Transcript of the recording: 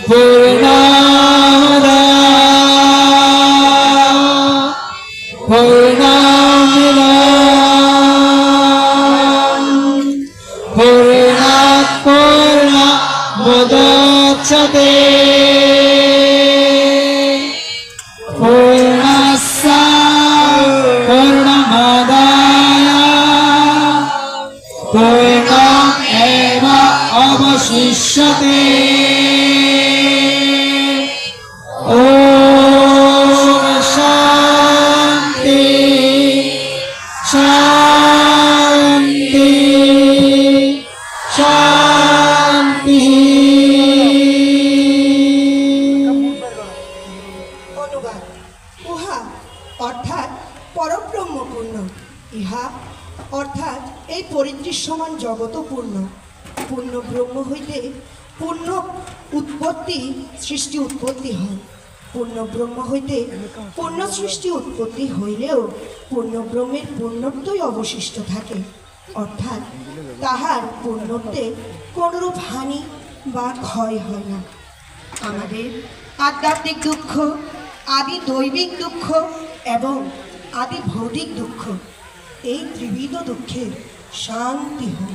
पूर्णमदः पूर्णमिदं पूर्णात् पूर्णमुदच्यते पूर्णस्य पूर्णमादाय पूर्णमेव अवशिष्यते। ॐ शान्ति शान्ति शान्ति। অনুবাদ উহা অর্থাৎ পরব্রহ্মপূর্ণ, ইহা অর্থাৎ এই পরিদৃশ্যমান জগৎ পূর্ণ। পূর্ণ ব্রহ্ম হইতে পূর্ণ উৎপত্তি সৃষ্টি উৎপত্তি হয়। পূর্ণ ব্রহ্ম হইতে পূর্ণ সৃষ্টি উৎপত্তি হইলেও পূর্ণ ব্রহ্মের পূর্ণত্বই অবশিষ্ট থাকে, অর্থাৎ তাহার পূর্ণত্বে কোনরূপ হানি বা ক্ষয় হয় না। আমাদের আধ্যাত্মিক দুঃখ, আদি দৈবিক দুঃখ এবং আদি ভৌতিক দুঃখ, এই ত্রিবিধ দুঃখের শান্তি হোক।